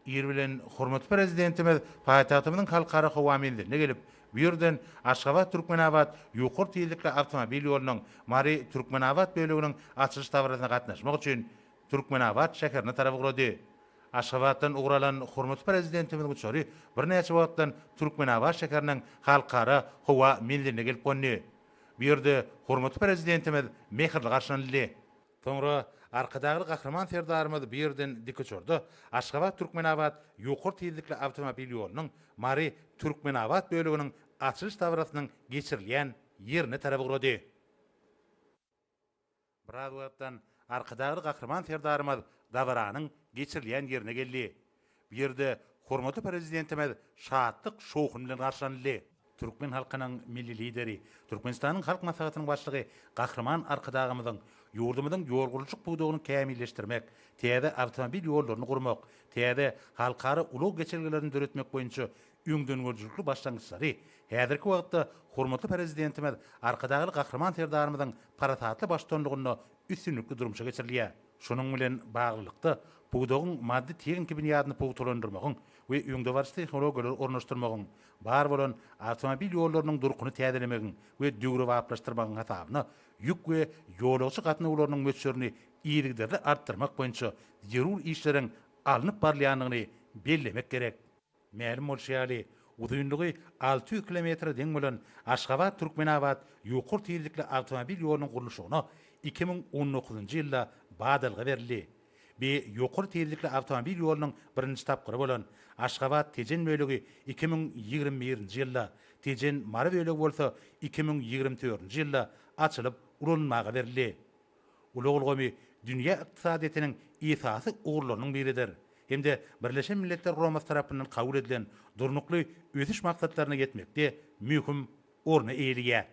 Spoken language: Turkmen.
İrbilen hormat prezidentimiz paytahtymyzyň halkara howamildirine gelip, bu ýerden Aşgabat Türkmenabat ýokur tiýlikli awtomobil ýolunyň Mari Türkmenabat bölегiniň açyş tabrasyna gatnaşmak üçin Türkmenabat şäherine tarap gurady. Aşgabatdan ugralan hormat prezidentimiz uçary bir näçe wagtdan Türkmenabat şäheriniň halkara howa mildirine gelip gonni. Bu ýerde hormat prezidentimiz mehirli garşylandy. Soňra arkadagy gahraman serdarymyz bu ýerden dik uçurdy. Aşgabat Türkmenabat ýokur tiýlikli awtomobil ýolunyň Mari Türkmenabat bölегiniň açyş tabrasynyň geçirilýän ýerine tarap gurady. Biraz wagtdan arkadagy gahraman serdarymyz dawaranyň geçirilýän ýerine geldi. Bu ýerde hormatly prezidentimiz şatlyk şowkun bilen garşylandy. Türkmen halkynyň milli lideri, Türkmenistanyň halk maslahatynyň başlygy gahraman arkadagymyzyň ýurdumyzyň ýol gurulşyk buýdugyny kämilleşdirmek, täze awtomobil ýollaryny gurmak, täze halkara ulug geçirgilerini döretmek boýunça öňdöňgürjükli başlangyçlary häzirki wagtda hormatly prezidentimiz arkadagy gahraman serdarymyzyň paratatly başdanlygyna üstünlikli durumça geçirilýär. Şonuň bilen baglykda buýdugyň maddi tehnik binýadyny puwtulandyrmagyň we öňde barçy tehnologiýalar ornaşdyrmagyň, bar bolan awtomobil ýollarynyň durkuny täzelemegiň we düwre waplaşdyrmagyň hasabyna ýük we ýolagçy gatnawlarynyň möçlerini ýerigderli artdyrmak boýunça zerur işleriň alınıp barlaýanyny bellemek gerek. Mälim bolşýaly uzunlygy 600 kilometr deň bolan Aşgabat Türkmenabat ýokur tiýlikli awtomobil ýolunyň gurulşyna 2019-njy ýylda badalga berildi. Be ýokur tiýlikli awtomobil ýolunyň birinji tapgyry bolan Aşgabat Tejen bölegi 2021-nji ýylda, Tejen Mara bölegi bolsa 2024-nji ýylda açylyp ulanmaga berildi. Ulugulgamy dünýä ykdysadynyň esasy uğurlarynyň biridir. Hemde Birleşen Milletler Guramasy tarapyndan kabul edilen durnukly ösüş maksatlaryna yetmekde mühim orna eýilýär.